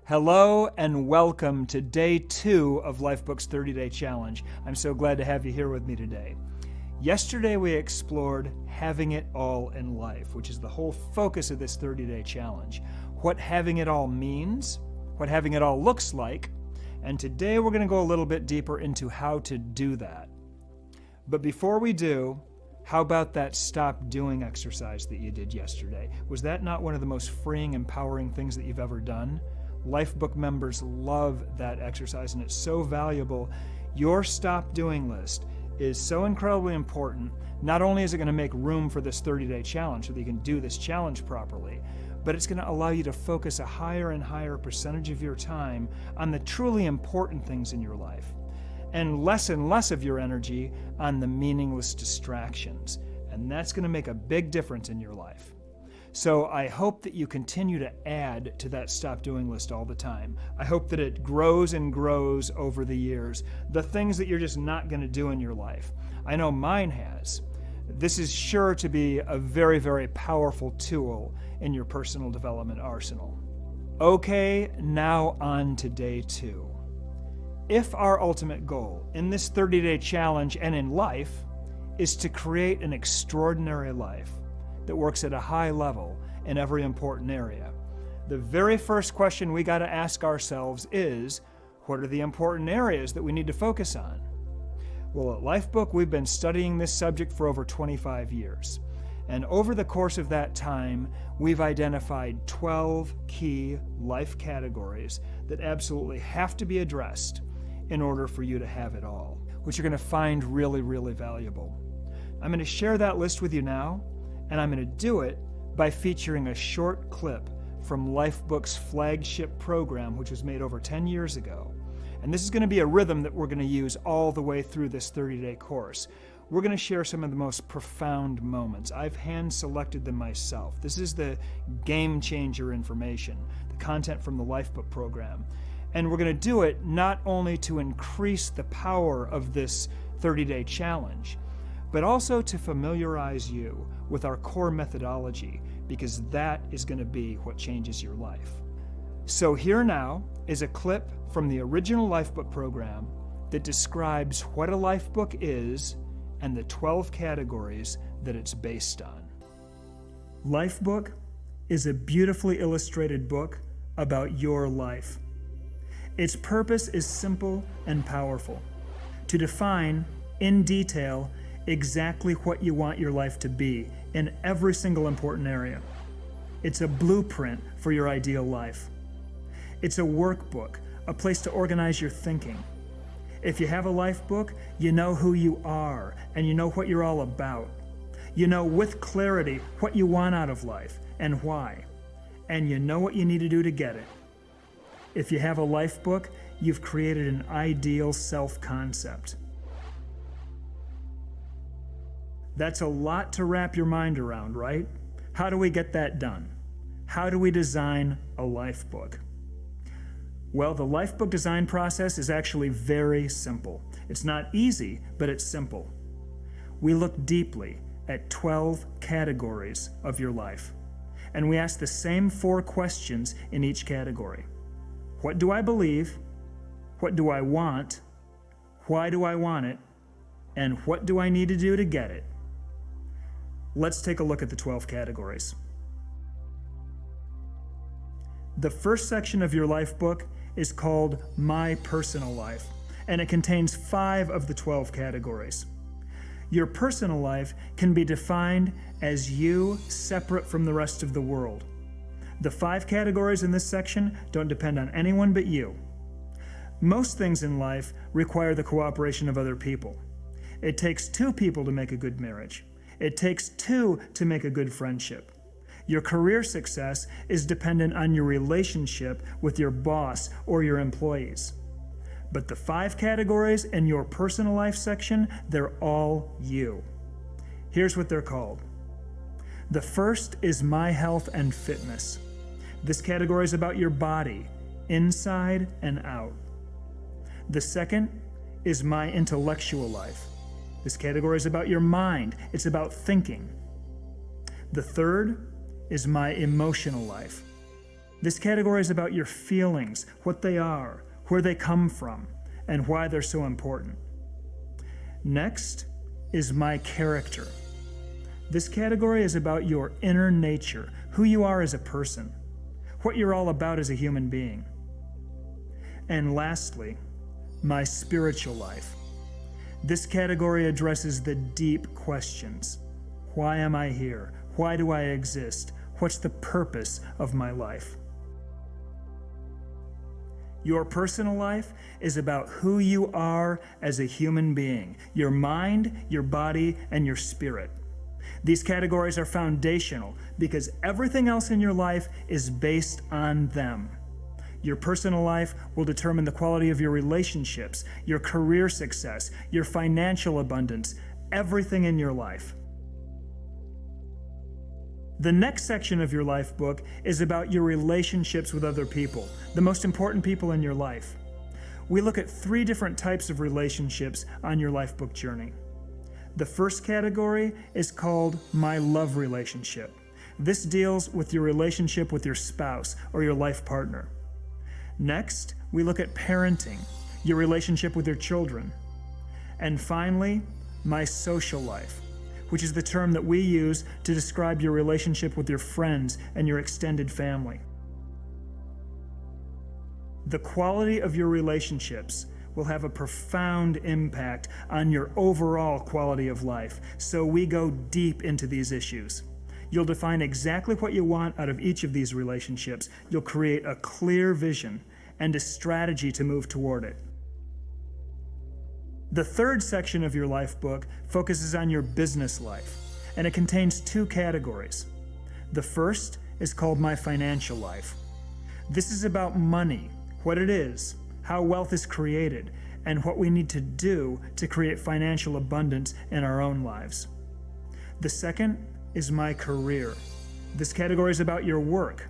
Hello and welcome to day 2 of Lifebook's 30-Day Challenge. I'm so glad to have you here with me today. Yesterday we explored having it all in life, which is the whole focus of this 30-day challenge. What having it all means, what having it all looks like, and today we're going to go a little bit deeper into how to do that. But before we do, how about that stop doing exercise that you did yesterday? Was that not one of the most freeing, empowering things that you've ever done? Lifebook members love that exercise and it's so valuable. Your stop doing list is so incredibly important. Not only is it going to make room for this 30-day challenge so that you can do this challenge properly, but it's going to allow you to focus a higher and higher percentage of your time on the truly important things in your life and less of your energy on the meaningless distractions. And that's going to make a big difference in your life. So I hope that you continue to add to that stop doing list all the time. I hope that it grows and grows over the years, the things that you're just not going to do in your life. I know mine has. This is sure to be a very, very powerful tool in your personal development arsenal. Okay, now on to day 2. If our ultimate goal in this 30-day challenge and in life is to create an extraordinary life that works at a high level in every important area, the very first question we got to ask ourselves is, what are the important areas that we need to focus on? Well, at Lifebook, we've been studying this subject for over 25 years. And over the course of that time, we've identified 12 key life categories that absolutely have to be addressed in order for you to have it all, which you're going to find really, really valuable. I'm going to share that list with you now, and I'm going to do it by featuring a short clip from Lifebook's flagship program, which was made over 10 years ago. And this is going to be a rhythm that we're going to use all the way through this 30-day course. We're going to share some of the most profound moments. I've hand-selected them myself. This is the game-changer information, the content from the Lifebook program. And we're going to do it not only to increase the power of this 30-day challenge, but also to familiarize you with our core methodology, because that is going to be what changes your life. So here now is a clip from the original Lifebook program that describes what a Lifebook is and the 12 categories that it's based on. Lifebook is a beautifully illustrated book about your life. Its purpose is simple and powerful: to define in detail exactly what you want your life to be in every single important area. It's a blueprint for your ideal life. It's a workbook, a place to organize your thinking. If you have a life book, you know who you are and you know what you're all about. You know with clarity what you want out of life and why, and you know what you need to do to get it. If you have a life book, you've created an ideal self-concept. That's a lot to wrap your mind around, right? How do we get that done? How do we design a life book? Well, the Lifebook design process is actually very simple. It's not easy, but it's simple. We look deeply at 12 categories of your life, and we ask the same 4 questions in each category. What do I believe? What do I want? Why do I want it? And what do I need to do to get it? Let's take a look at the 12 categories. The first section of your life book is called My Personal Life, and it contains 5 of the 12 categories. Your personal life can be defined as you separate from the rest of the world. The 5 categories in this section don't depend on anyone but you. Most things in life require the cooperation of other people. It takes 2 people to make a good marriage. It takes 2 to make a good friendship. Your career success is dependent on your relationship with your boss or your employees. But the 5 categories in your personal life section, they're all you. Here's what they're called. The first is My Health and Fitness. This category is about your body, inside and out. The second is My Intellectual Life. This category is about your mind. It's about thinking. The third is My Emotional Life. This category is about your feelings, what they are, where they come from, and why they're so important. Next is my character. This category is about your inner nature, who you are as a person, what you're all about as a human being. And lastly, my spiritual life. This category addresses the deep questions. Why am I here? Why do I exist? What's the purpose of my life? Your personal life is about who you are as a human being, your mind, your body, and your spirit. These categories are foundational because everything else in your life is based on them. Your personal life will determine the quality of your relationships, your career success, your financial abundance, everything in your life. The next section of your life book is about your relationships with other people, the most important people in your life. We look at 3 different types of relationships on your life book journey. The first category is called My Love Relationship. This deals with your relationship with your spouse or your life partner. Next, we look at parenting, your relationship with your children. And finally, My Social Life, which is the term that we use to describe your relationship with your friends and your extended family. The quality of your relationships will have a profound impact on your overall quality of life, so we go deep into these issues. You'll define exactly what you want out of each of these relationships. You'll create a clear vision and a strategy to move toward it. The third section of your life book focuses on your business life, and it contains 2 categories. The first is called My Financial Life. This is about money, what it is, how wealth is created, and what we need to do to create financial abundance in our own lives. The second is My Career. This category is about your work.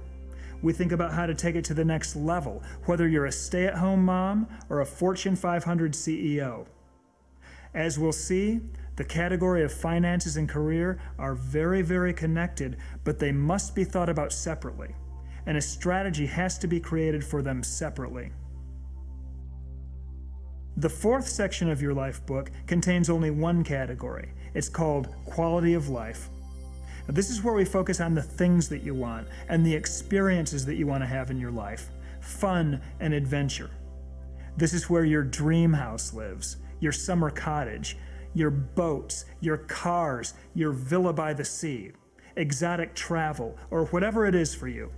We think about how to take it to the next level, whether you're a stay-at-home mom or a Fortune 500 CEO. As we'll see, the category of finances and career are very, very connected, but they must be thought about separately, and a strategy has to be created for them separately. The fourth section of your life book contains only 1 category. It's called Quality of Life. Now, this is where we focus on the things that you want and the experiences that you want to have in your life, fun and adventure. This is where your dream house lives, your summer cottage, your boats, your cars, your villa by the sea, exotic travel, or whatever it is for you.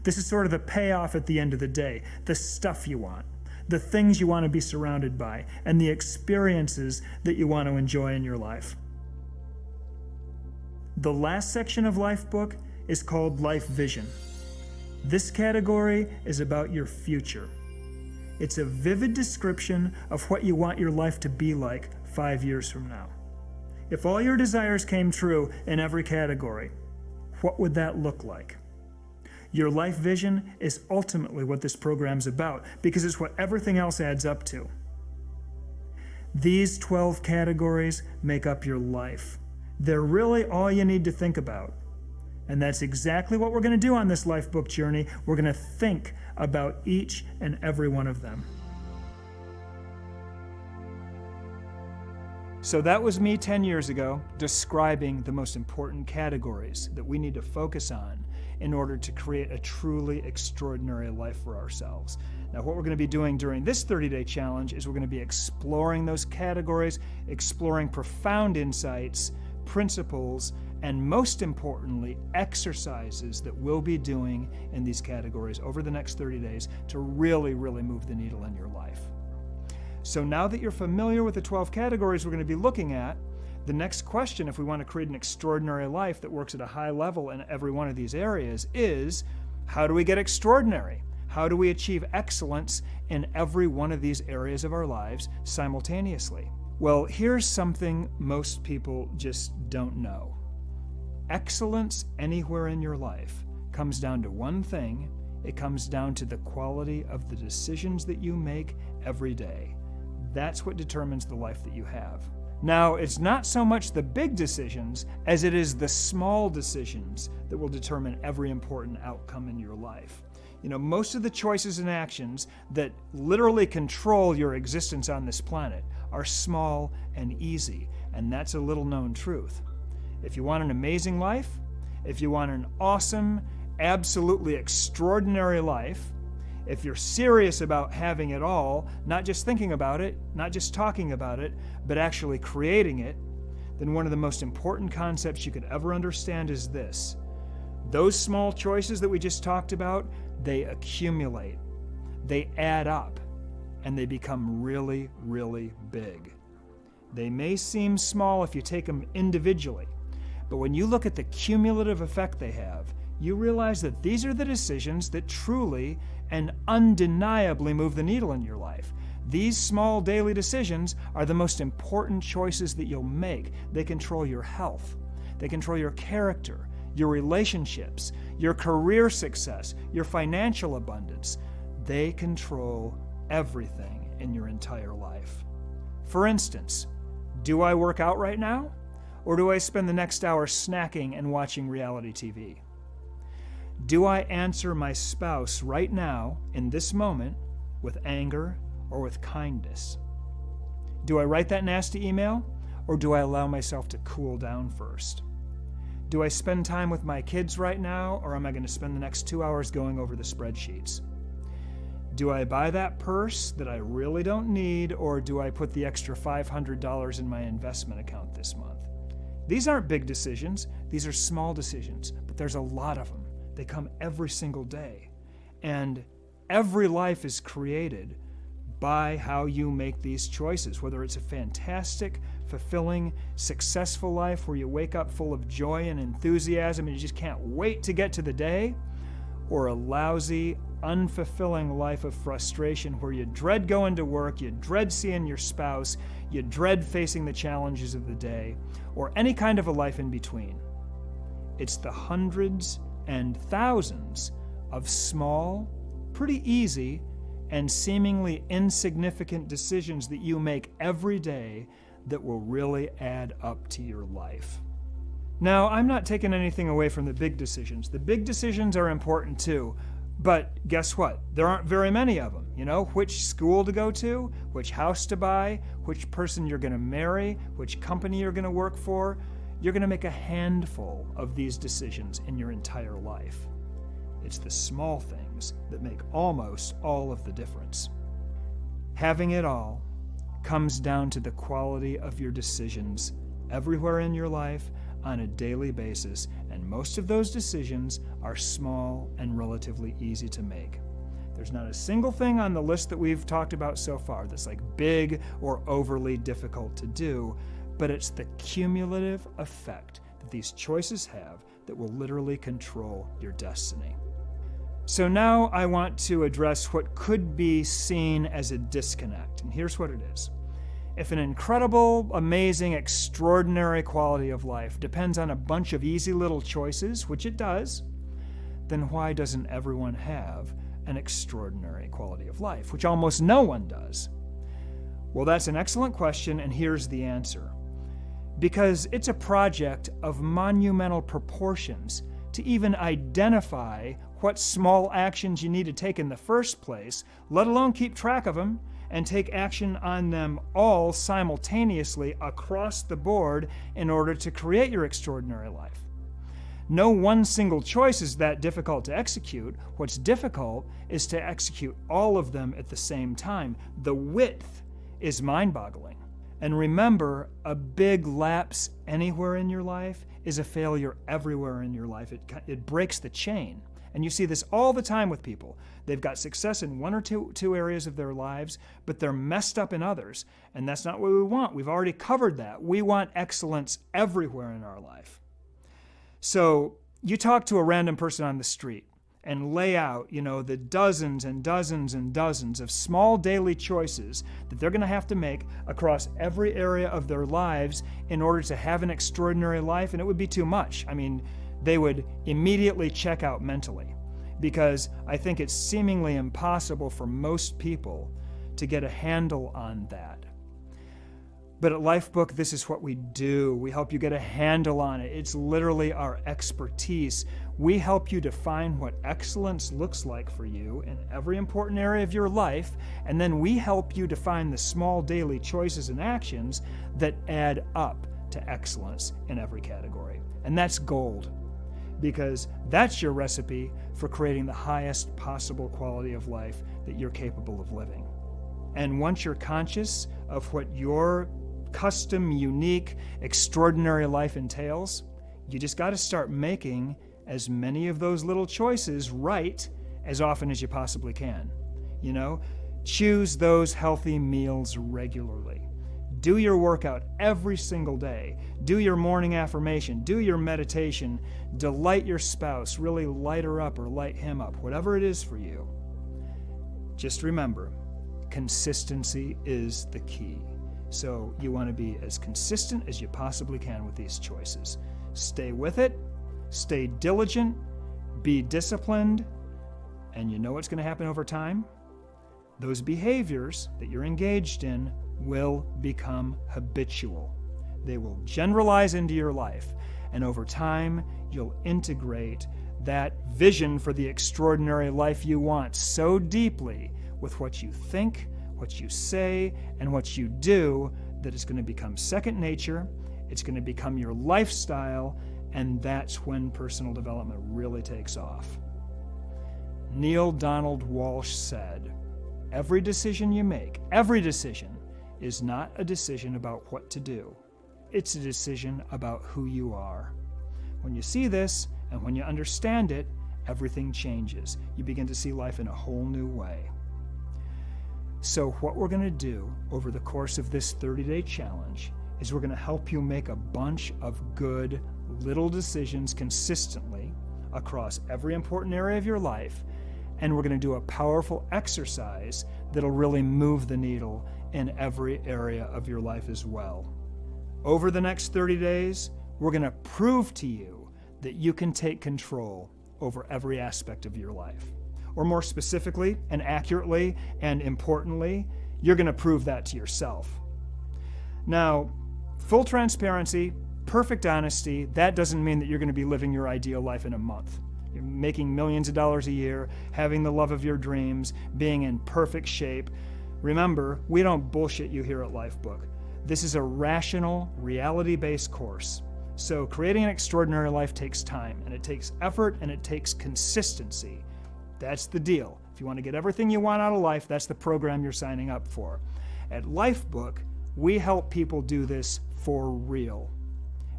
This is sort of the payoff at the end of the day, the stuff you want, the things you want to be surrounded by, and the experiences that you want to enjoy in your life. The last section of Life Book is called Life Vision. This category is about your future. It's a vivid description of what you want your life to be like 5 years from now. If all your desires came true in every category, what would that look like? Your life vision is ultimately what this program's about because it's what everything else adds up to. These 12 categories make up your life. They're really all you need to think about. And that's exactly what we're going to do on this life book journey. We're going to think about each and every one of them. So that was me 10 years ago describing the most important categories that we need to focus on in order to create a truly extraordinary life for ourselves. Now, what we're going to be doing during this 30-day challenge is we're going to be exploring those categories, exploring profound insights, principles, and most importantly, exercises that we'll be doing in these categories over the next 30 days to really, really move the needle in your life. So now that you're familiar with the 12 categories we're going to be looking at, the next question, if we want to create an extraordinary life that works at a high level in every one of these areas, is how do we get extraordinary? How do we achieve excellence in every one of these areas of our lives simultaneously? Well, here's something most people just don't know. Excellence anywhere in your life comes down to one thing. It comes down to the quality of the decisions that you make every day. That's what determines the life that you have. Now, it's not so much the big decisions as it is the small decisions that will determine every important outcome in your life. Most of the choices and actions that literally control your existence on this planet are small and easy, and that's a little known truth. If you want an amazing life, if you want an awesome, absolutely extraordinary life, if you're serious about having it all, not just thinking about it, not just talking about it, but actually creating it, then one of the most important concepts you could ever understand is this. Those small choices that we just talked about, they accumulate, they add up, and they become really, really big. They may seem small if you take them individually, but when you look at the cumulative effect they have, you realize that these are the decisions that truly and undeniably move the needle in your life. These small daily decisions are the most important choices that you'll make. They control your health. They control your character, your relationships, your career success, your financial abundance. They control everything in your entire life. For instance, do I work out right now? Or do I spend the next hour snacking and watching reality TV? Do I answer my spouse right now, in this moment, with anger or with kindness? Do I write that nasty email, or do I allow myself to cool down first? Do I spend time with my kids right now, or am I going to spend the next 2 hours going over the spreadsheets? Do I buy that purse that I really don't need, or do I put the extra $500 in my investment account this month? These aren't big decisions. These are small decisions, but there's a lot of them. They come every single day. And every life is created by how you make these choices, whether it's a fantastic, fulfilling, successful life where you wake up full of joy and enthusiasm and you just can't wait to get to the day, or a lousy, unfulfilling life of frustration where you dread going to work, you dread seeing your spouse, you dread facing the challenges of the day, or any kind of a life in between. It's the hundreds and thousands of small, pretty easy, and seemingly insignificant decisions that you make every day that will really add up to your life. Now, I'm not taking anything away from the big decisions. The big decisions are important too, but guess what? There aren't very many of them. Which school to go to, which house to buy, which person you're going to marry, which company you're going to work for. You're going to make a handful of these decisions in your entire life. It's the small things that make almost all of the difference. Having it all comes down to the quality of your decisions everywhere in your life on a daily basis, and most of those decisions are small and relatively easy to make. There's not a single thing on the list that we've talked about so far that's like big or overly difficult to do, but it's the cumulative effect that these choices have that will literally control your destiny. So now I want to address what could be seen as a disconnect, and here's what it is. If an incredible, amazing, extraordinary quality of life depends on a bunch of easy little choices, which it does, then why doesn't everyone have an extraordinary quality of life, which almost no one does? Well, that's an excellent question, and here's the answer. Because it's a project of monumental proportions to even identify what small actions you need to take in the first place, let alone keep track of them and take action on them all simultaneously across the board in order to create your extraordinary life. No one single choice is that difficult to execute. What's difficult is to execute all of them at the same time. The width is mind-boggling. And remember, a big lapse anywhere in your life is a failure everywhere in your life. It breaks the chain. And you see this all the time with people. They've got success in one or two areas of their lives, but they're messed up in others. And that's not what we want. We've already covered that. We want excellence everywhere in our life. So you talk to a random person on the street and lay out, the dozens and dozens and dozens of small daily choices that they're going to have to make across every area of their lives in order to have an extraordinary life, and it would be too much. They would immediately check out mentally, because I think it's seemingly impossible for most people to get a handle on that. But at Lifebook, this is what we do. We help you get a handle on it. It's literally our expertise. We help you define what excellence looks like for you in every important area of your life, and then we help you define the small daily choices and actions that add up to excellence in every category. And that's gold, because that's your recipe for creating the highest possible quality of life that you're capable of living. And once you're conscious of what your custom, unique, extraordinary life entails, you just got to start making as many of those little choices right as often as you possibly can. You know, choose those healthy meals regularly. Do your workout every single day. Do your morning affirmation. Do your meditation. Delight your spouse. Really light her up or light him up, whatever it is for you. Just remember, consistency is the key. So you want to be as consistent as you possibly can with these choices. Stay with it, stay diligent, be disciplined, and you know what's going to happen over time? Those behaviors that you're engaged in will become habitual. They will generalize into your life, and over time, you'll integrate that vision for the extraordinary life you want so deeply with what you think, what you say, and what you do, that it's going to become second nature, it's going to become your lifestyle, and that's when personal development really takes off. Neil Donald Walsh said, "Every decision you make, every decision, is not a decision about what to do. It's a decision about who you are." When you see this, and when you understand it, everything changes. You begin to see life in a whole new way. So what we're going to do over the course of this 30-day challenge is we're going to help you make a bunch of good little decisions consistently across every important area of your life, and we're going to do a powerful exercise that'll really move the needle in every area of your life as well. Over the next 30 days, we're going to prove to you that you can take control over every aspect of your life. Or more specifically and accurately and importantly, you're going to prove that to yourself. Now, full transparency, perfect honesty, that doesn't mean that you're going to be living your ideal life in a month. You're making millions of dollars a year, having the love of your dreams, being in perfect shape. Remember, we don't bullshit you here at Lifebook. This is a rational, reality-based course. So creating an extraordinary life takes time, and it takes effort, and it takes consistency. That's the deal. If you want to get everything you want out of life, that's the program you're signing up for. At Lifebook, we help people do this for real.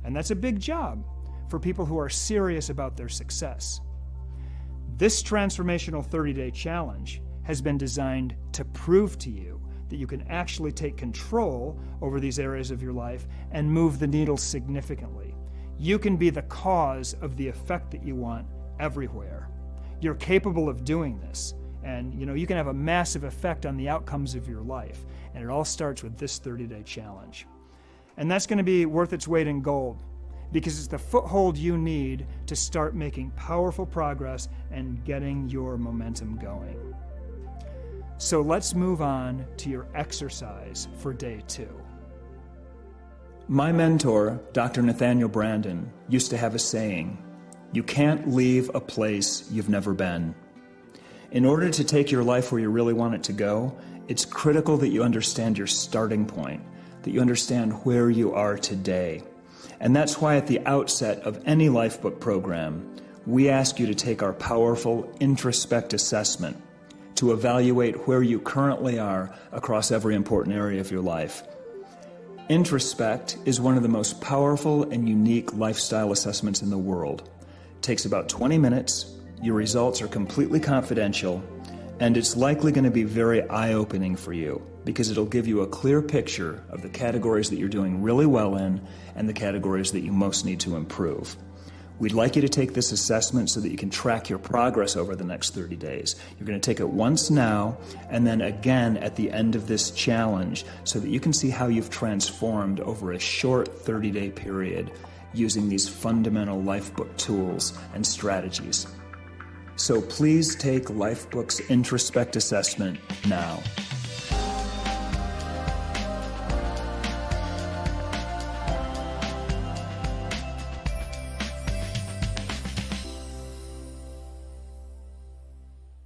And that's a big job for people who are serious about their success. This transformational 30-day challenge has been designed to prove to you that you can actually take control over these areas of your life and move the needle significantly. You can be the cause of the effect that you want everywhere. You're capable of doing this, and you can have a massive effect on the outcomes of your life, and it all starts with this 30-day challenge. And that's going to be worth its weight in gold, because it's the foothold you need to start making powerful progress and getting your momentum going. So let's move on to your exercise for day 2. My mentor, Dr. Nathaniel Brandon, used to have a saying, "You can't leave a place you've never been." In order to take your life where you really want it to go, it's critical that you understand your starting point, that you understand where you are today. And that's why at the outset of any Lifebook program, we ask you to take our powerful introspect assessment to evaluate where you currently are across every important area of your life. Introspect is one of the most powerful and unique lifestyle assessments in the world. Takes about 20 minutes, your results are completely confidential, and it's likely going to be very eye-opening for you because it'll give you a clear picture of the categories that you're doing really well in and the categories that you most need to improve. We'd like you to take this assessment so that you can track your progress over the next 30 days. You're going to take it once now and then again at the end of this challenge so that you can see how you've transformed over a short 30-day period using these fundamental Lifebook tools and strategies. So please take Lifebook's Introspect assessment now.